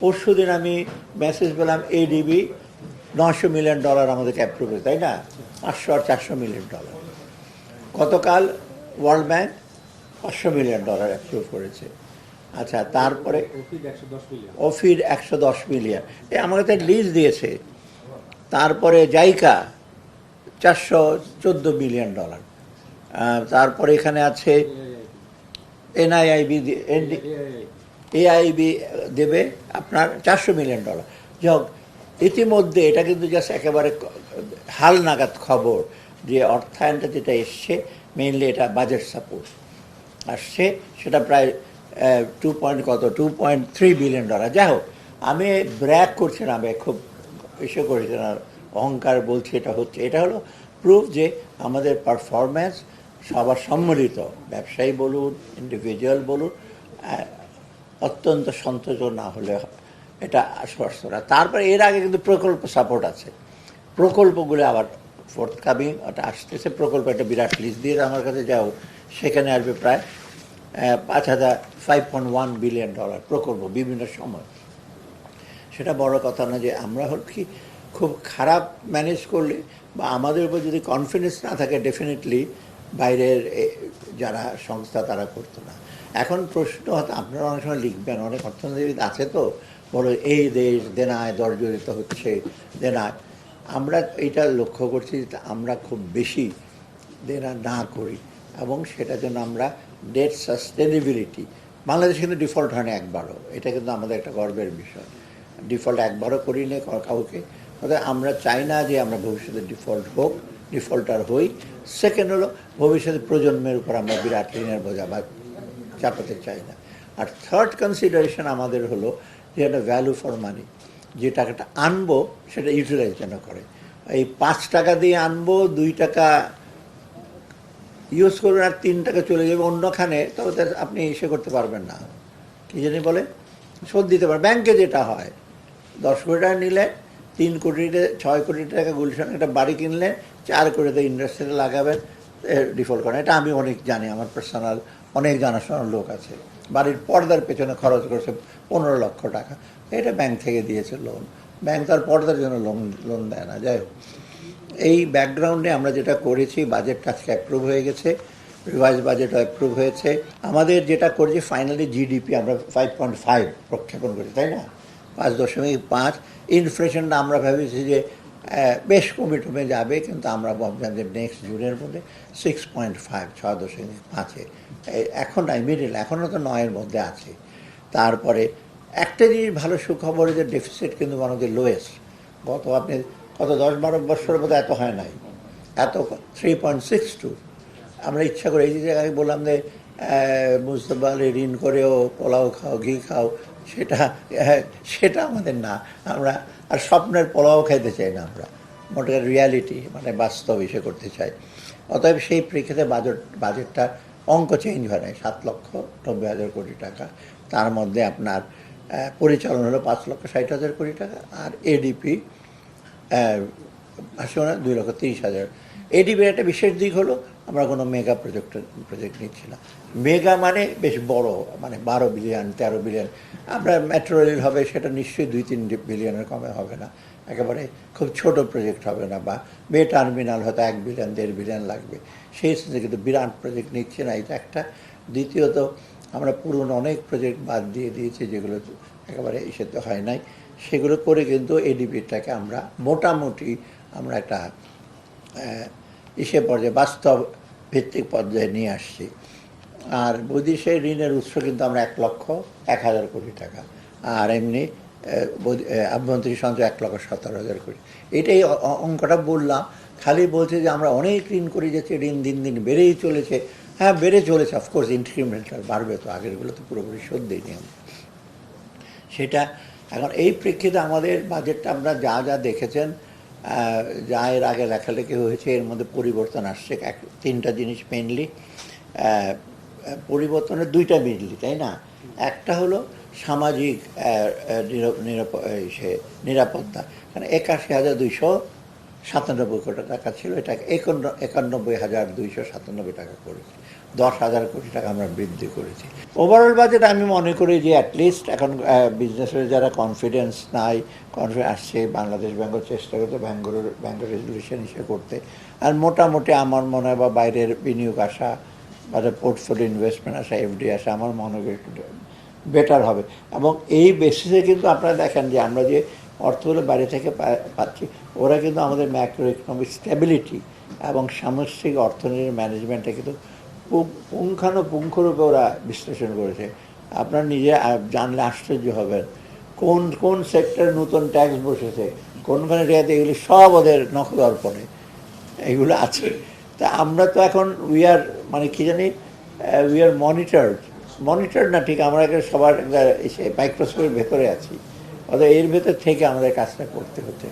পরশুদিন আমি মেসেজ পেলাম এডিবি $900 মিলিয়ন আমাদেরকে অ্যাপ্রুভ হয়েছে, তাই না? 500 আর $400 মিলিয়ন। গতকাল ওয়ার্ল্ড ব্যাংক $500 মিলিয়ন অ্যাপ্রুভ করেছে। আচ্ছা, তারপরে অফির 110 মিলিয়ন আমাকে তো লিস্ট দিয়েছে। তারপরে জাইকা $414 মিলিয়ন। তারপরে এখানে আছে এআইবি দেবে আপনার $400 মিলিয়ন। যাক, ইতিমধ্যে এটা কিন্তু জাস্ট একেবারে হাল নাগাদ খবর যে অর্থায়নটা যেটা এসছে মেইনলি এটা বাজেট সাপোর্ট আসছে, সেটা প্রায় 2.3 বিলিয়ন। যাই হোক, আমি ব্র্যাক করছি না, আমি খুব ইসে করছি না, অহংকার বলছি এটা হচ্ছে। এটা হলো প্রুফ যে আমাদের পারফরম্যান্স সবার সম্মিলিত, ব্যবসায়ী বলুন, ইন্ডিভিজুয়াল বলুন, অত্যন্ত সন্তোষ না হলে এটা আশ্বস্ত না। তারপরে এর আগে কিন্তু প্রকল্প সাপোর্ট আছে, প্রকল্পগুলো আবার ফোর্থকামিং ওটা আসতেছে। প্রকল্প একটা বিরাট লিস্ট দিয়ে আমার কাছে যাও, সেখানে আসবে প্রায় 5.1 বিলিয়ন প্রকল্প বিভিন্ন সময়। সেটা বড় কথা না যে আমরা হল কি খুব খারাপ ম্যানেজ করলে বা আমাদের উপর যদি কনফিডেন্স না থাকে, ডেফিনেটলি বাইরের যারা সংস্থা তারা করতো না। এখন প্রশ্ন হয়তো আপনারা অনেক সময় লিখবেন, অনেক অর্থনীতিবিদ আছে তো, বলো এই দেশ দেনায় জর্জরিত হচ্ছে, দেনায়। আমরা এইটা লক্ষ্য করছি যে আমরা খুব বেশি দেনা না করি এবং সেটার জন্য আমরা ডেট সাস্টেনেবিলিটি, বাংলাদেশে কিন্তু ডিফল্ট হয় না একবারও, এটা কিন্তু আমাদের একটা গর্বের বিষয়। ডিফল্ট একবারও করি না কাউকে, অর্থাৎ আমরা চাই না যে আমরা ভবিষ্যতে ডিফল্টার হই। সেকেন্ড হলো ভবিষ্যতে প্রজন্মের উপর আমরা বিরাট ঋণের বোঝা বা চাপাতে চাই না। আর থার্ড কনসিডারেশন আমাদের হলো যে একটা ভ্যালু ফর মানি, যে টাকাটা আনবো সেটা ইউটিলাইজ যেন করে। এই 5 টাকা দিয়ে আনবো, 2 টাকা ইউজ করবেন আর 3 টাকা চলে যাবে অন্যখানে, তবে আপনি ইসে করতে পারবেন না, কী জানি বলে, শোধ দিতে পারবেন। ব্যাংকে যেটা হয় 10 কোটি টাকা নিলে 3 কোটিতে 6 কোটি টাকা গুলশান একটা বাড়ি কিনলেন, 4 কোটিতে ইন্ডাস্ট্রিতে লাগাবেন, ডিফল্ট করেন। এটা আমি অনেক জানি, আমার পার্সোনাল অনেক জানাশোনার লোক আছে, বাড়ির পর্দার পেছনে খরচ করেছে 15 লক্ষ টাকা, এটা ব্যাংক থেকে দিয়েছে লোন। ব্যাংক তার পর্দার জন্য লোন দেয় না। যাই হোক, এই ব্যাকগ্রাউন্ডে আমরা যেটা করেছি, বাজেটটা আজকে অ্যাপ্রুভ হয়ে গেছে, রিভাইজ বাজেটও অ্যাপ্রুভ হয়েছে। আমাদের যেটা করেছি ফাইনালি জিডিপি আমরা 5.5 প্রক্ষেপণ করি, তাই না? 5.5। ইনফ্লেশনটা আমরা ভেবেছি যে বেশ কমে যাবে, কিন্তু আমরা ভাবলাম যে নেক্সট জুনের মধ্যে 6.5, 6.5-এ এখন নাই, মিডিল এখনও তো 9-এর মধ্যে আছে। তারপরে একটা জিনিস ভালো সুখবর যে ডেফিসিট কিন্তু ওয়ান অফ দ্য লোয়েস্ট। আপনি গত 10-12 বছরের মধ্যে এত হয় নাই, এত 3.62। আমরা ইচ্ছা করে এই যে জায়গায় বললাম যে মুস্তফা আলী ঋণ করেও পোলাও খাও, ঘি খাও, সেটা আমাদের না। আমরা আর স্বপ্নের পোলাও খাইতে চাই না, আমরা মোটে রিয়ালিটি মানে বাস্তব এসে করতে চাই। অতএব সেই প্রেক্ষিতে বাজেটটা অঙ্ক চেঞ্জ হয় নাই, 7,90,000 কোটি টাকা। তার মধ্যে আপনার পরিচালন হলো 5,60,000 কোটি টাকা, আর এডিপি 2,30,000। এডিপির একটা বিশেষ দিক হলো আমরা কোনো মেগা প্রজেক্ট নিচ্ছি না। মেগা মানে বেশ বড়, মানে 12 বিলিয়ন 13 বিলিয়ন। আমরা মেট্রো রেল হবে, সেটা নিশ্চয়ই 2-3 বিলিয়নের কমে হবে না, একেবারে খুব ছোট প্রজেক্ট হবে না। বা বে টার্মিনাল হয়তো 1 বিলিয়ন 1.5 বিলিয়ন লাগবে, সেই ক্ষেত্রে কিন্তু বিরাট প্রজেক্ট নিচ্ছে না, এটা একটা। দ্বিতীয়ত আমরা পুরনো অনেক প্রজেক্ট বাদ দিয়ে দিয়েছি যেগুলো একেবারে ইসেতে হয় নাই, সেগুলো করে কিন্তু এডিপিটাকে আমরা মোটামুটি আমরা একটা পর্যায়ে বাস্তব ভিত্তিক পর্যায়ে নিয়ে আসছি। আর বৈদেশিক ঋণের উৎস কিন্তু আমরা 1,01,000 কোটি টাকা, আর এমনি আভ্যন্তরীণ সঞ্চয় 1,17,000 কোটি। এটাই অঙ্কটা বললাম, খালি বলছে যে আমরা অনেক ঋণ করে যাচ্ছি, ঋণ দিন দিন বেড়েই চলেছে। হ্যাঁ, বেড়ে চলেছে, অফকোর্স ইনক্রিমেন্টাল বাড়বে তো, আগেরগুলো তো পুরোপুরি শোধ দিইনি আমরা সেটা। এখন এই প্রেক্ষিতে আমাদের বাজেটটা আমরা যা দেখেছেন, যা এর আগে লেখালেখি হয়েছে, এর মধ্যে পরিবর্তন আসছে 3টা জিনিস মেনলি। পরিবর্তনের 2টা মেনলি, তাই না? একটা হলো সামাজিক নিরাপত্তা, কারণ 81,200 97 কোটি টাকা ছিল, এটা 91,297 টাকা করেছি। 10,000 কোটি টাকা আমরা বৃদ্ধি করেছি। ওভারঅল বাজেট আমি মনে করি যে অ্যাটলিস্ট এখন বিজনেসের যারা কনফিডেন্স নাই, কনফিডেন্স আসছে, বাংলাদেশ ব্যাংকও চেষ্টা করতে ব্যাংকের রেজলিউশন হিসেবে করতে। আর মোটামুটি আমার মনে হয় বা বাইরের বিনিয়োগ আসা বা পোর্টফোলিও ইনভেস্টমেন্ট আসা, এফডি আসা, আমার মনে হয় একটু বেটার হবে। এবং এই বেসিসে কিন্তু আপনারা দেখেন যে আমরা যে অর্থগুলো বাইরে থেকে পাচ্ছি, ওরা কিন্তু আমাদের ম্যাক্রো ইকোনমিক স্ট্যাবিলিটি এবং সামষ্টিক অর্থনীতির ম্যানেজমেন্টে কিন্তু পুঙ্খানুপুঙ্খরূপে ওরা বিশ্লেষণ করেছে। আপনার নিজে জানলে আশ্চর্য হবেন কোন কোন সেক্টরে নতুন ট্যাক্স বসেছে, কোনখানে রেয়াতে, এগুলি সব ওদের নখদর্পণে এগুলো আছে। তা আমরা তো এখন মানে কি জানি, উই আর মনিটর্ড না ঠিক, আমরা সবার মাইক্রোস্কোপের ভেতরে আছি, অর্থাৎ এর ভেতর থেকে আমাদের কাজটা করতে হচ্ছে।